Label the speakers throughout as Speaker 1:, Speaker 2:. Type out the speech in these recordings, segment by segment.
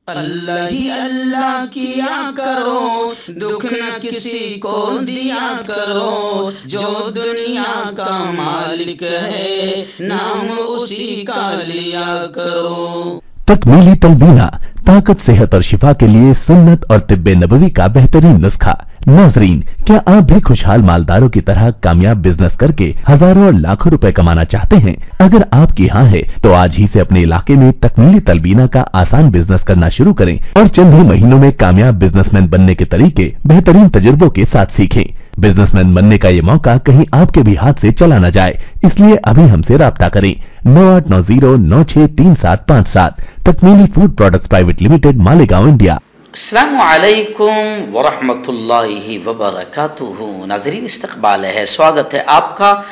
Speaker 1: अल्लाह ही अल्लाह किया करो, दुख न किसी को दिया करो, जो दुनिया का मालिक है नाम उसी का लिया करो।
Speaker 2: तकमीली तलबीना ताकत, सेहत और शिफा के लिए सुन्नत और तिब्बे नबवी का बेहतरीन नुस्खा। नाजरीन, क्या आप भी खुशहाल मालदारों की तरह कामयाब बिजनेस करके हजारों और लाखों रुपए कमाना चाहते हैं? अगर आपकी हाँ है तो आज ही से अपने इलाके में तकमीली तलबीना का आसान बिजनेस करना शुरू करें और चंद ही महीनों में कामयाब बिजनेसमैन बनने के तरीके बेहतरीन तजुर्बों के साथ सीखें। बिजनेसमैन बनने का ये मौका कहीं आपके भी हाथ से चला न जाए, इसलिए अभी हमसे राब्ता करें 9890963757। Takmeeli food products private limited, Malegaon, India.
Speaker 3: अस्सलामु अलैकुम वरहमतुल्लाहि वबरकातुहू। नाज़रीन, इस्तक़बाल है, स्वागत है आपका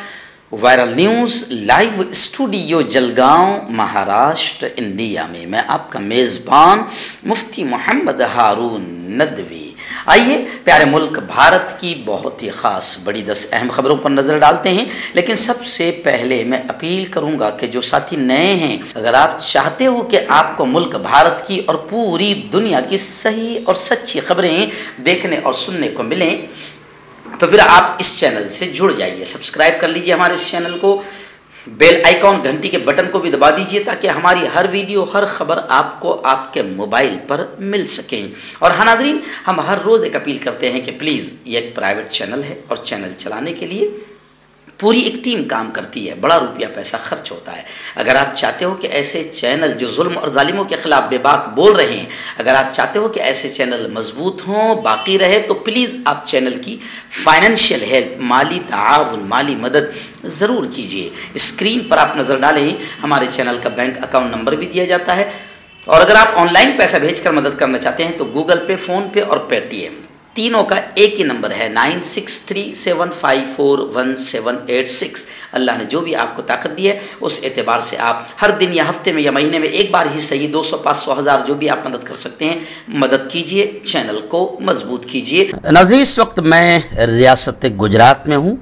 Speaker 3: viral news live studio Jalgaon, Maharashtra, India में। मैं आपका मेज़बान मुफ्ती मोहम्मद हारून नदवी। आइए प्यारे मुल्क भारत की बहुत ही ख़ास बड़ी 10 अहम खबरों पर नज़र डालते हैं। लेकिन सबसे पहले मैं अपील करूंगा कि जो साथी नए हैं, अगर आप चाहते हो कि आपको मुल्क भारत की और पूरी दुनिया की सही और सच्ची खबरें देखने और सुनने को मिलें, तो फिर आप इस चैनल से जुड़ जाइए। सब्सक्राइब कर लीजिए हमारे इस चैनल को, बेल आइकॉन घंटी के बटन को भी दबा दीजिए ताकि हमारी हर वीडियो, हर खबर आपको आपके मोबाइल पर मिल सके। और हाँ नाज़रीन, हम हर रोज़ एक अपील करते हैं कि प्लीज़, ये एक प्राइवेट चैनल है और चैनल चलाने के लिए पूरी एक टीम काम करती है, बड़ा रुपया पैसा खर्च होता है। अगर आप चाहते हो कि ऐसे चैनल जो जुल्म और जालिमों के खिलाफ बेबाक बोल रहे हैं, अगर आप चाहते हो कि ऐसे चैनल मजबूत हों, बाकी रहे, तो प्लीज़ आप चैनल की फाइनेंशियल हेल्प, माली ताआवुन, माली मदद ज़रूर कीजिए। स्क्रीन पर आप नज़र डालें, हमारे चैनल का बैंक अकाउंट नंबर भी दिया जाता है। और अगर आप ऑनलाइन पैसा भेजकर मदद करना चाहते हैं तो गूगल पे, फ़ोन पे और पेटीएम, तीनों का एक ही नंबर है 9637541786। अल्लाह ने जो भी आपको ताकत दी है उस एतबार से आप हर दिन या हफ्ते में या महीने में एक बार ही सही 200, 500, 1000 जो भी आप मदद कर सकते हैं मदद कीजिए, चैनल को मजबूत कीजिए। नाज़रीन, इस वक्त मैं रियासत गुजरात में हूँ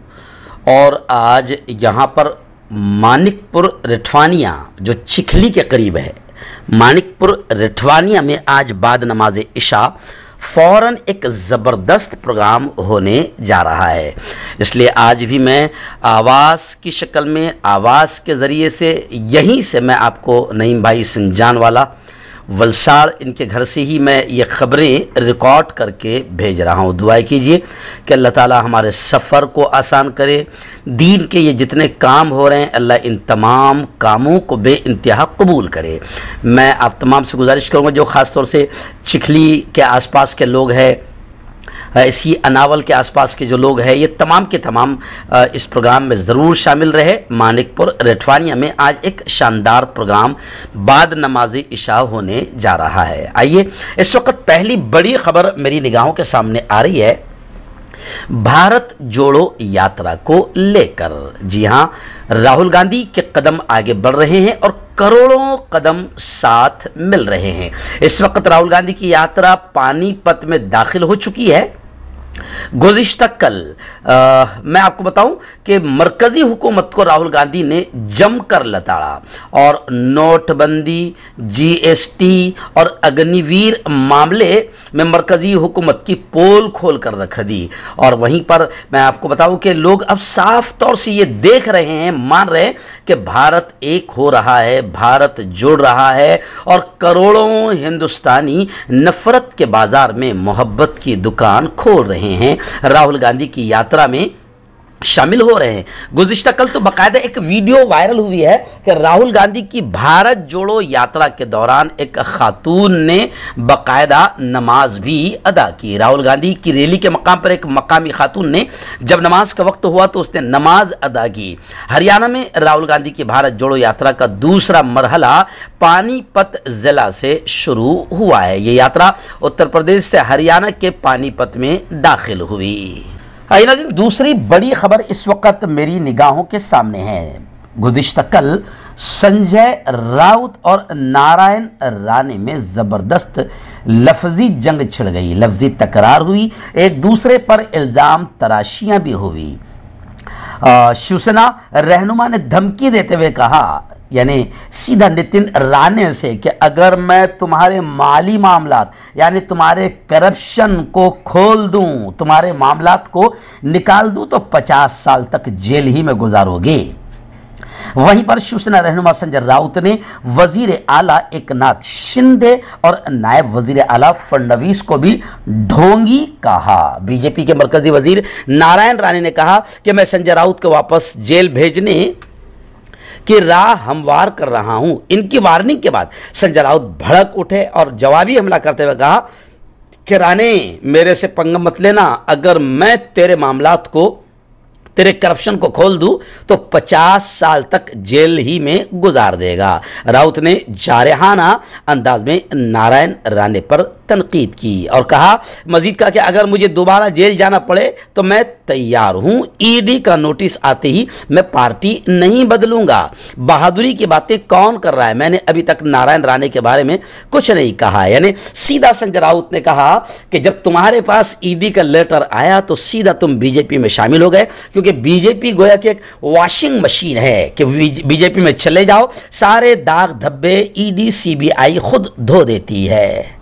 Speaker 3: और आज यहाँ पर मानिकपुर रिठवानिया, जो चिखली के करीब है, मानिकपुर रिठवानिया में आज बाद नमाज इशा फ़ौरन एक ज़बरदस्त प्रोग्राम होने जा रहा है। इसलिए आज भी मैं आवाज़ की शक्ल में, आवाज़ के ज़रिए से, यहीं से मैं आपको नईम भाई संजान वाला वलसाड़, इनके घर से ही मैं ये ख़बरें रिकॉर्ड करके भेज रहा हूँ। दुआ कीजिए कि अल्लाह ताला हमारे सफ़र को आसान करे। दीन के ये जितने काम हो रहे हैं, अल्लाह इन तमाम कामों को बेइंतहा कबूल करे। मैं आप तमाम से गुजारिश करूँगा, जो ख़ास तौर से चिखली के आसपास के लोग हैं, इसी अनावल के आसपास के जो लोग हैं, ये तमाम के तमाम इस प्रोग्राम में ज़रूर शामिल रहे। मानिकपुर रिठवानिया में आज एक शानदार प्रोग्राम बाद नमाज इशा होने जा रहा है। आइए, इस वक्त पहली बड़ी खबर मेरी निगाहों के सामने आ रही है भारत जोड़ो यात्रा को लेकर। जी हाँ, राहुल गांधी के कदम आगे बढ़ रहे हैं और करोड़ों कदम साथ मिल रहे हैं। इस वक्त राहुल गांधी की यात्रा पानीपत में दाखिल हो चुकी है। गुज़िश्ता कल मैं आपको बताऊं कि मरकज़ी हुकूमत को राहुल गांधी ने जमकर लताड़ा और नोटबंदी, जीएसटी और अग्निवीर मामले में मरकज़ी हुकूमत की पोल खोल कर रख दी। और वहीं पर मैं आपको बताऊं कि लोग अब साफ तौर से ये देख रहे हैं, मान रहे हैं कि भारत एक हो रहा है, भारत जुड़ रहा है और करोड़ों हिंदुस्तानी नफरत के बाजार में मोहब्बत की दुकान खोल रहे हैं, राहुल गांधी की यात्रा में शामिल हो रहे हैं। गुज़िश्ता कल तो बाकायदा एक वीडियो वायरल हुई है कि राहुल गांधी की भारत जोड़ो यात्रा के दौरान एक खातून ने बाकायदा नमाज भी अदा की। राहुल गांधी की रैली के मकाम पर एक मकामी खातून ने जब नमाज का वक्त हुआ तो उसने नमाज अदा की। हरियाणा में राहुल गांधी की भारत जोड़ो यात्रा का दूसरा मरहला पानीपत जिला से शुरू हुआ है। ये यात्रा उत्तर प्रदेश से हरियाणा के पानीपत में दाखिल हुई। दूसरी बड़ी खबर इस वक्त मेरी निगाहों के सामने है। गुज़िश्ता कल संजय राउत और नारायण राणे में ज़बरदस्त लफ्ज़ी जंग छिड़ गई, लफ्ज़ी तकरार हुई, एक दूसरे पर इल्ज़ाम तराशियां भी हुई। शिवसेना रहनुमा ने धमकी देते हुए कहा यानी सीधा नितिन राणे से कि अगर मैं तुम्हारे माली मामलात यानी तुम्हारे करप्शन को खोल दूं, तुम्हारे मामलात को निकाल दूं तो 50 साल तक जेल ही में गुजारोगे। वहीं पर शिवसेना रहनुमा संजय राउत ने वजीर आला एकनाथ शिंदे और नायब वजीर आला फडणवीस को भी ढोंगी कहा। बीजेपी के मरकजी वजीर नारायण राणे ने कहा कि मैं संजय राउत को वापस जेल भेजने की राह हमवार कर रहा हूं। इनकी वार्निंग के बाद संजय राउत भड़क उठे और जवाबी हमला करते हुए कहा कि राणे मेरे से पंगा मत लेना, अगर मैं तेरे मामलात को, तेरे करप्शन को खोल दूं तो 50 साल तक जेल ही में गुजार देगा। राउत ने जारहाना अंदाज में नारायण राणे पर तनकीद की और कहा, मजीद कहा कि अगर मुझे दोबारा जेल जाना पड़े तो मैं तैयार हूं। ईडी का नोटिस आते ही मैं पार्टी नहीं बदलूंगा। बहादुरी की बातें कौन कर रहा है? मैंने अभी तक नारायण राणे के बारे में कुछ नहीं कहा है। यानी सीधा संजय राउत ने कहा कि जब तुम्हारे पास ईडी का लेटर आया तो सीधा तुम बीजेपी में शामिल हो गए, क्योंकि बीजेपी गोया कि एक वॉशिंग मशीन है कि बीजेपी में चले जाओ, सारे दाग धब्बे ईडी सीबीआई खुद धो देती है।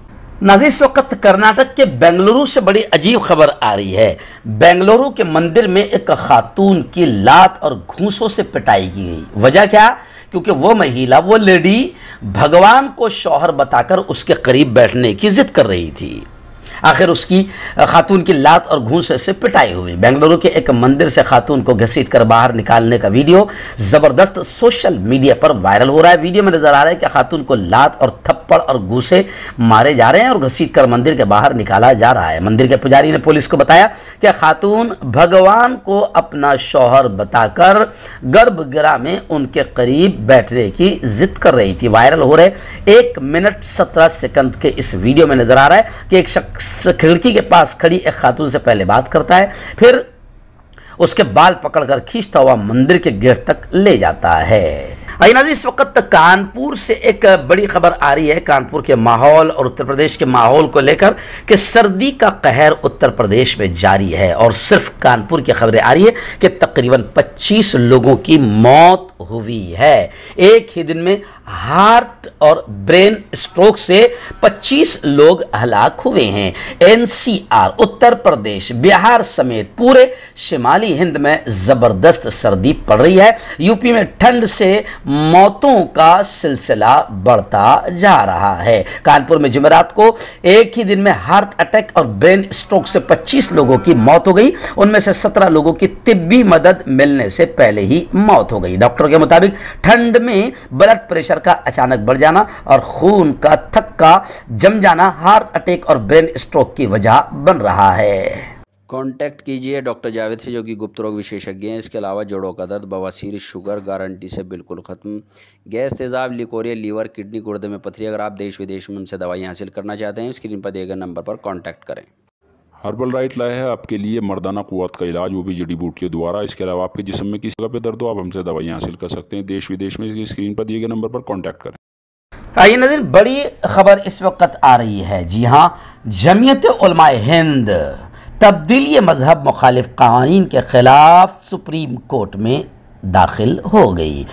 Speaker 3: नाज़रीन, इस वक्त कर्नाटक के बेंगलुरु से बड़ी अजीब खबर आ रही है। बेंगलुरु के मंदिर में एक खातून की लात और घूंसों से पिटाई की गई। वजह क्या? क्योंकि वो महिला, वो लेडी भगवान को शौहर बताकर उसके करीब बैठने की जिद कर रही थी। आखिर उसकी खातून की लात और घूंसे से पिटाई हुई। बेंगलुरु के एक मंदिर से खातून को घसीटकर बाहर निकालने का वीडियो जबरदस्त सोशल मीडिया पर वायरल हो रहा है। वीडियो में नजर आ रहा है कि खातून को लात और थप्पड़ और घूंसे मारे जा रहे हैं और घसीटकर मंदिर के बाहर निकाला जा रहा है। मंदिर के पुजारी ने पुलिस को बताया कि खातून भगवान को अपना शौहर बताकर गर्भगृह में उनके करीब बैठने की जिद कर रही थी। वायरल हो रहे 1 मिनट 17 सेकंड के इस वीडियो में नजर आ रहा है कि एक शख्स खिड़की के पास खड़ी एक खातून से पहले बात करता है, फिर उसके बाल पकड़कर खींचता हुआ मंदिर के गेट तक ले जाता है। नाज़रीन, इस वक्त कानपुर से एक बड़ी खबर आ रही है। कानपुर के माहौल और उत्तर प्रदेश के माहौल को लेकर कि सर्दी का कहर उत्तर प्रदेश में जारी है और सिर्फ कानपुर की खबरें आ रही है कि तकरीबन 25 लोगों की मौत हुई है। एक ही दिन में हार्ट और ब्रेन स्ट्रोक से 25 लोग हलाक हुए हैं। एनसीआर, उत्तर प्रदेश, बिहार समेत पूरे शिमाली हिंद में जबरदस्त सर्दी पड़ रही है। यूपी में ठंड से मौतों का सिलसिला बढ़ता जा रहा है। कानपुर में जुमेरात को एक ही दिन में हार्ट अटैक और ब्रेन स्ट्रोक से 25 लोगों की मौत हो गई। उनमें से 17 लोगों की तिब्बी मदद मिलने से पहले ही मौत हो गई। डॉक्टरों के मुताबिक ठंड में ब्लड प्रेशर का अचानक बढ़ जाना और खून का थक्का जम जाना हार्ट अटैक और ब्रेन स्ट्रोक की वजह बन रहा है।
Speaker 1: कांटेक्ट कीजिए डॉक्टर जावेद से, जो कि गुप्त रोग विशेषज्ञ हैं। इसके अलावा जोड़ों का दर्द, बवासीर, शुगर गारंटी से बिल्कुल ख़त्म, गैस, तेज़ाब, लिकोरिया, लीवर, किडनी, गुर्दे में पथरी। अगर आप देश विदेश में उनसे दवाई हासिल करना चाहते हैं, स्क्रीन पर दिए गए नंबर पर कॉन्टैक्ट करें।
Speaker 4: हर्बल राइट लाया है आपके लिए मर्दाना कुव्वत का इलाज, वो भी जड़ी बूटियों द्वारा। इसके अलावा आपके जिस्म में किसी जगह पे दर्द हो, आप हमसे दवाइयाँ हासिल कर सकते हैं देश विदेश में। स्क्रीन पर दिए गए नंबर पर कॉन्टैक्ट करें।
Speaker 3: आइए नाज़रीन, बड़ी खबर इस वक्त आ रही है। जी हाँ, जमीयत उलमाए हिंद तब्दीली मजहब मुखालिफ कानून के खिलाफ सुप्रीम कोर्ट में दाखिल हो गई।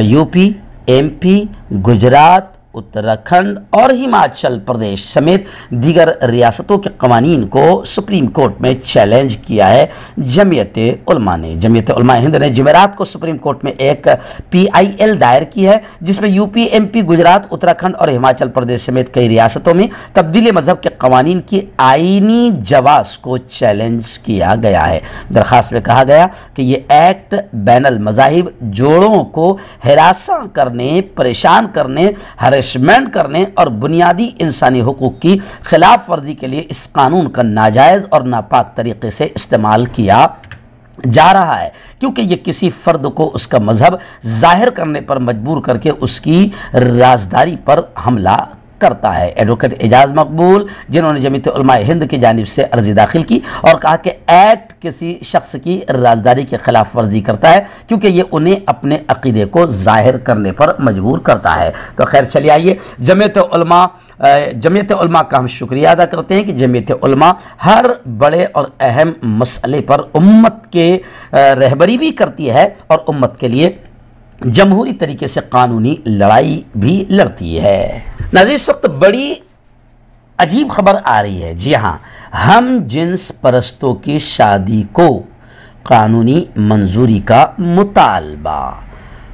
Speaker 3: यूपी, एमपी, गुजरात, उत्तराखंड और हिमाचल प्रदेश समेत दीगर रियासतों के कवानीन को सुप्रीम कोर्ट में चैलेंज किया है जमीयत उलमा ने। जमीयत उलमा हिंद ने जुमेरात को सुप्रीम कोर्ट में एक PIL दायर की है, जिसमें यूपी, एमपी, गुजरात, उत्तराखंड और हिमाचल प्रदेश समेत कई रियासतों में तब्दीली मजहब के कवानीन की आईनी जवाज़ को चैलेंज किया गया है। दरख्वास्त में कहा गया कि ये एक्ट बैनुल मज़ाहिब जोड़ों को हिरासा करने, परेशान करने, हरेसमेंट करने और बुनियादी इंसानी हुकूक की खिलाफ वर्जी के लिए इस कानून का नाजायज़ और नापाक तरीके से इस्तेमाल किया जा रहा है, क्योंकि ये किसी फ़र्द को उसका मजहब जाहिर करने पर मजबूर करके उसकी राजदारी पर हमला करता है। एडवोकेट एजाज मकबूल, जिन्होंने जमीयत उलमा हिंद की जानिब से अर्जी दाखिल की और कहा कि एक्ट किसी शख्स की राजदारी के खिलाफ वर्जी करता है, क्योंकि ये उन्हें अपने अकीदे को जाहिर करने पर मजबूर करता है। तो खैर, चलिए आइए जमीयत उलमा का हम शुक्रिया अदा करते हैं कि जमीयत उलमा हर बड़े और अहम मसले पर उम्मत के रहबरी भी करती है और उम्मत के लिए जमहूरी तरीके से कानूनी लड़ाई भी लड़ती है। नाज़रीन, इस वक्त बड़ी अजीब खबर आ रही है। जी हाँ, हम जिन्स परस्तों की शादी को कानूनी मंजूरी का मुतालबा।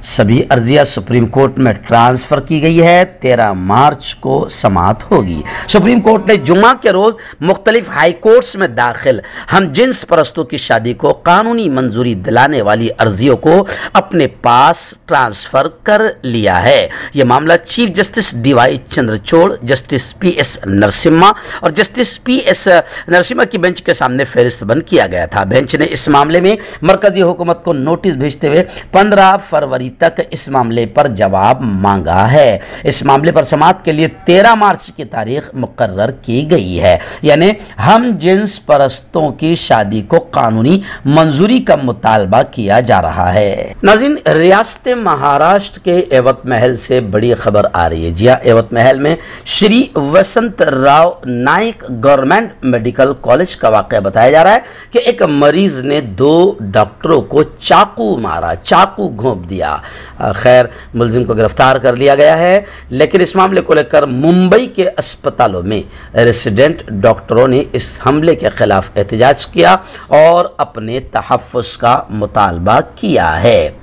Speaker 3: सभी अर्जियां सुप्रीम कोर्ट में ट्रांसफ़र की गई है। 13 मार्च को समाअत होगी। सुप्रीम कोर्ट ने जुमा के रोज़ मुख्तलिफ हाई कोर्ट्स में दाखिल हम जिन्स परस्तों की शादी को कानूनी मंजूरी दिलाने वाली अर्जियों को अपने पास ट्रांसफ़र कर लिया है। यह मामला chief justice DY Chandrachud, justice PS Narasimha और जस्टिस PS नरसिम्हा की बेंच के सामने फहरिस्तबंद किया गया था। बेंच ने इस मामले में मरकजी हुकूमत को नोटिस भेजते हुए 15 फरवरी तक इस मामले पर जवाब मांगा है। इस मामले पर समाअत के लिए 13 मार्च की तारीख मुकर्रर की गई है। यानी हम जिन्स परस्तों की शादी को कानूनी मंजूरी का मुतालबा किया जा रहा है। नाज़रीन, रियासत महाराष्ट्र के एवत महल से बड़ी खबर आ रही है। जी हाँ, एवत महल में Shri Vasantrao Naik government medical college का वाक़या बताया जा रहा है कि एक मरीज ने 2 डॉक्टरों को चाकू मारा, चाकू घोंप दिया। खैर, मुलजिम को गिरफ्तार कर लिया गया है, लेकिन इस मामले को लेकर मुंबई के अस्पतालों में रेसिडेंट डॉक्टरों ने इस हमले के खिलाफ एहतजाज किया और अपने तहफ़्फ़ुज़ का मुतालबा किया है।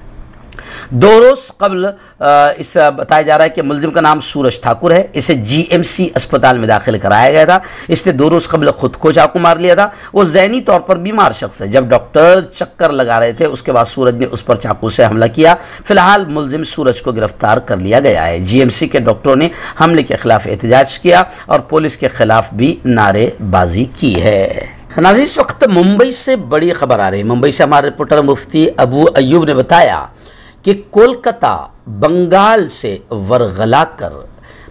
Speaker 3: 2 रोज़ कबल इस बताया जा रहा है कि मुलजिम का नाम सूरज ठाकुर है। इसे GMC अस्पताल में दाखिल कराया गया था। इसने 2 रोज़ कबल खुद को चाकू मार लिया था। वो ज़हनी तौर पर बीमार शख्स है। जब डॉक्टर चक्कर लगा रहे थे, उसके बाद सूरज ने उस पर चाकू से हमला किया। फिलहाल मुलजिम सूरज को गिरफ्तार कर लिया गया है। GMC के डॉक्टरों ने हमले के खिलाफ एहतजाज किया और पुलिस के खिलाफ भी नारेबाजी की है। नाज़रीन, इस वक्त मुंबई से बड़ी खबर आ रही है। मुंबई से हमारे रिपोर्टर मुफ्ती अबू अयूब ने बताया कि कोलकाता बंगाल से वरगला कर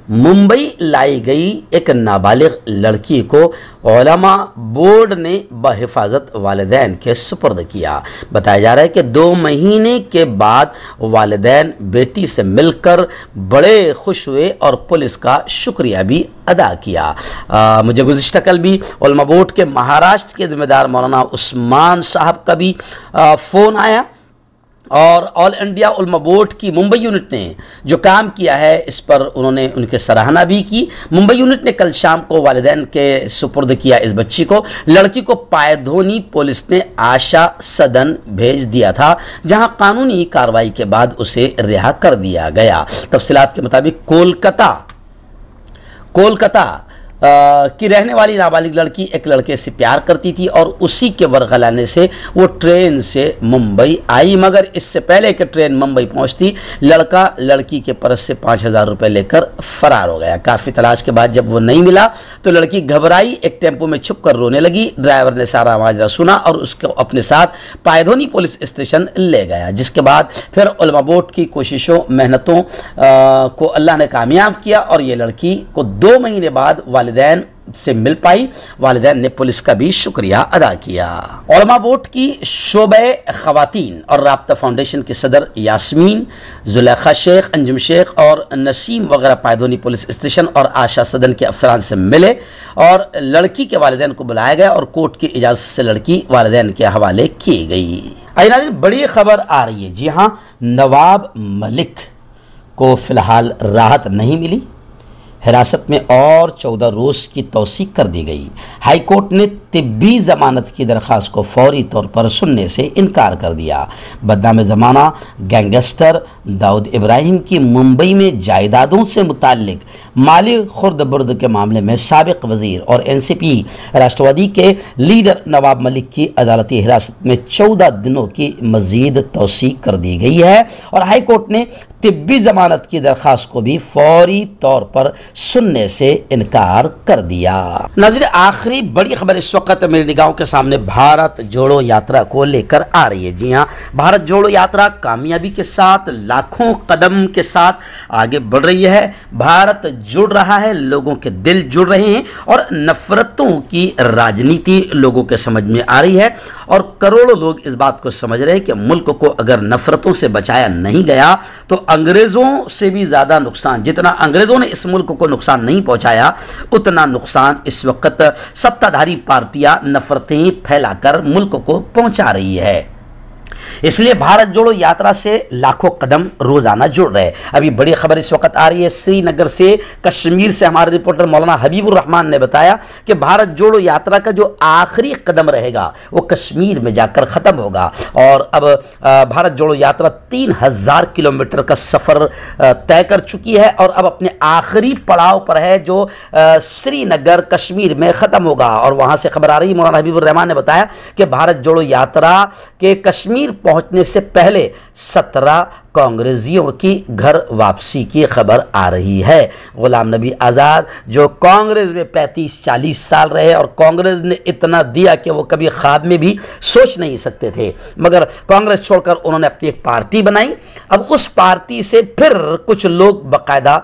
Speaker 3: मुंबई लाई गई एक नाबालिग लड़की को उलमा बोर्ड ने बहिफाजत वालिदैन के सुपर्द किया। बताया जा रहा है कि 2 महीने के बाद वालिदैन बेटी से मिलकर बड़े खुश हुए और पुलिस का शुक्रिया भी अदा किया। मुझे गुज़िश्ता कल भी उलमा बोर्ड के महाराष्ट्र के ज़िम्मेदार मौलाना उस्मान साहब का भी फ़ोन आया और ऑल इंडिया उलमा बोर्ड की मुंबई यूनिट ने जो काम किया है, इस पर उन्होंने उनके सराहना भी की। मुंबई यूनिट ने कल शाम को वालिदैन के सुपुर्द किया इस बच्ची को। लड़की को पायधोनी पुलिस ने आशा सदन भेज दिया था, जहां कानूनी कार्रवाई के बाद उसे रिहा कर दिया गया। तफसीलात के मुताबिक कोलकाता की रहने वाली नाबालिग लड़की एक लड़के से प्यार करती थी और उसी के वरगलाने से वो ट्रेन से मुंबई आई, मगर इससे पहले कि ट्रेन मुंबई पहुंचती, लड़का लड़की के पर्स से 5,000 रुपये लेकर फरार हो गया। काफ़ी तलाश के बाद जब वो नहीं मिला तो लड़की घबराई, एक टेम्पो में छुप कर रोने लगी। ड्राइवर ने सारा माजरा सुना और उसको अपने साथ पायधोनी पुलिस स्टेशन ले गया, जिसके बाद फिर उलमा बोर्ड की कोशिशों मेहनतों को अल्लाह ने कामयाब किया और ये लड़की को 2 महीने बाद वालिदैन से मिल पाई। वालिदैन ने पुलिस का भी शुक्रिया अदा किया। उलमा बोर्ड की शोबे खवातीन और राब्ता फाउंडेशन के सदर यास्मीन, जुलेखा शेख, अंजुम शेख और नसीम वगैरह पायधोनी पुलिस स्टेशन और आशा सदन के अफसरान से मिले और लड़की के वालिदैन को बुलाया गया और कोर्ट की इजाज़त से लड़की वालिदैन के हवाले की गई। नाज़रीन, बड़ी खबर आ रही है। जी हाँ, नवाब मलिक को फिलहाल राहत नहीं मिली। हिरासत में और 14 रोज़ की तौसीक कर दी गई। हाई कोर्ट ने तिब्बी ज़मानत की दरख्वास्त को फौरी तौर पर सुनने से इनकार कर दिया। बदनाम ज़माना गैंगस्टर दाऊद इब्राहिम की मुंबई में जायदादों से मुताल्लिक माली खुर्द बुर्द के मामले में साबिक वज़ीर और NCP राष्ट्रवादी के लीडर नवाब मलिक की अदालती हिरासत में 14 दिनों की मज़ीद तौसीक कर दी गई है और हाई कोर्ट ने तिब्बी ज़मानत की दरख्वास्त को भी फौरी तौर पर सुनने से इनकार कर दिया। नाज़रीन, आखिरी बड़ी खबर इस वक्त मेरी निगाहों के सामने भारत जोड़ो यात्रा को लेकर आ रही है। जी हाँ, भारत जोड़ो यात्रा कामयाबी के साथ, लाखों कदम के साथ आगे बढ़ रही है। भारत जुड़ रहा है, लोगों के दिल जुड़ रहे हैं और नफरतों की राजनीति लोगों के समझ में आ रही है और करोड़ों लोग इस बात को समझ रहे हैं कि मुल्क को अगर नफरतों से बचाया नहीं गया तो अंग्रेज़ों से भी ज़्यादा नुकसान, जितना अंग्रेज़ों ने इस मुल्क को नुकसान नहीं पहुंचाया, उतना नुकसान इस वक्त सत्ताधारी पार्टियां नफरतें फैलाकर मुल्क को पहुंचा रही है। इसलिए भारत जोड़ो यात्रा से लाखों कदम रोजाना जुड़ रहे हैं। अभी बड़ी खबर इस वक्त आ रही है श्रीनगर से, कश्मीर से। हमारे रिपोर्टर मौलाना हबीबुर रहमान ने बताया कि भारत जोड़ो यात्रा का जो आखिरी कदम रहेगा वो कश्मीर में जाकर खत्म होगा। और अब भारत जोड़ो यात्रा 3000 किलोमीटर का सफर तय कर चुकी है और अब अपने आखिरी पड़ाव पर है जो श्रीनगर कश्मीर में खत्म होगा। और वहां से खबर आ रही है, मौलाना हबीबुर रहमान ने बताया कि भारत जोड़ो यात्रा के कश्मीर पहुंचने से पहले 17 कांग्रेसियों की घर वापसी की खबर आ रही है। गुलाम नबी आज़ाद जो कांग्रेस में 35-40 साल रहे और कांग्रेस ने इतना दिया कि वो कभी ख्वाब में भी सोच नहीं सकते थे, मगर कांग्रेस छोड़कर उन्होंने अपनी एक पार्टी बनाई। अब उस पार्टी से फिर कुछ लोग बाकायदा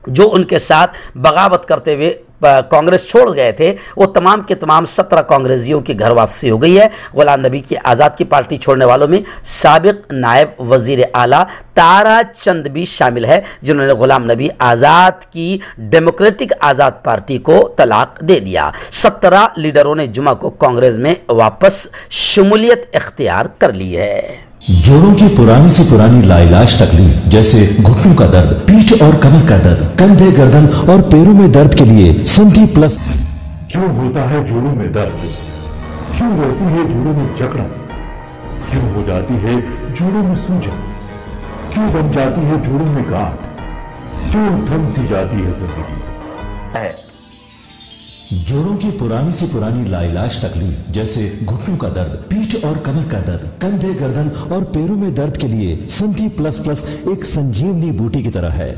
Speaker 3: जो उनके साथ बगावत करते हुए कांग्रेस छोड़ गए थे, वो तमाम के तमाम 17 कांग्रेसियों की घर वापसी हो गई है। गुलाम नबी की आज़ाद की पार्टी छोड़ने वालों में साबिक नायब वजीर आला तारा चंद भी शामिल है, जिन्होंने गुलाम नबी आज़ाद की डेमोक्रेटिक आज़ाद पार्टी को तलाक दे दिया। 17 लीडरों ने जुमा को कांग्रेस में वापस शमूलियत इख्तियार कर ली है।
Speaker 2: जोड़ों की पुरानी से पुरानी लाइलाज तकलीफ जैसे घुटनों का दर्द, पीठ और कमर का दर्द, कंधे, गर्दन और पैरों में दर्द के लिए संधि प्लस।
Speaker 5: क्यों होता है जोड़ों में दर्द? क्यों रहती है जोड़ों में जकड़न? क्यों हो जाती है जोड़ों में सूजन? क्यों बन जाती है जोड़ों में गांठ? क्यों थम सी जाती है जिंदगी?
Speaker 2: जोड़ों की पुरानी से पुरानी लाइलाज तकलीफ जैसे घुटनों का दर्द, पीठ और कमर का दर्द, कंधे, गर्दन और पैरों में दर्द के लिए संधि प्लस प्लस एक संजीवनी बूटी की तरह है,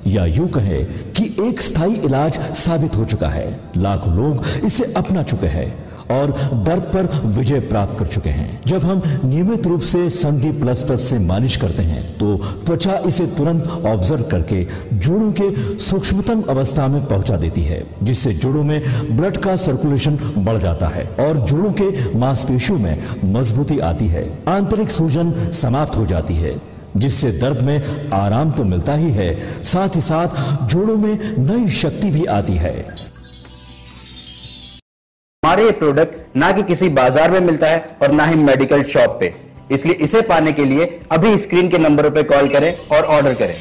Speaker 2: या यूं कहे कि एक स्थायी इलाज साबित हो चुका है। लाखों लोग इसे अपना चुके हैं और दर्द पर विजय प्राप्त कर चुके हैं। जब हम नियमित रूप से संधि प्लस प्लस से मालिश करते हैं तो त्वचा इसे तुरंत ऑब्जर्व करके जोड़ों के सूक्ष्मतम अवस्था में पहुंचा देती है, जिससे जोड़ों में ब्लड का सर्कुलेशन बढ़ जाता है और जोड़ों के मांसपेशियों में मजबूती आती है। आंतरिक सूजन समाप्त हो जाती है, जिससे दर्द में आराम तो मिलता ही है, साथ ही साथ जोड़ों में नई शक्ति भी आती है।
Speaker 6: हमारे ये प्रोडक्ट ना कि किसी बाजार में मिलता है और ना ही मेडिकल शॉप पे, इसलिए इसे पाने के लिए अभी स्क्रीन के नंबरों पे कॉल करें और ऑर्डर करें।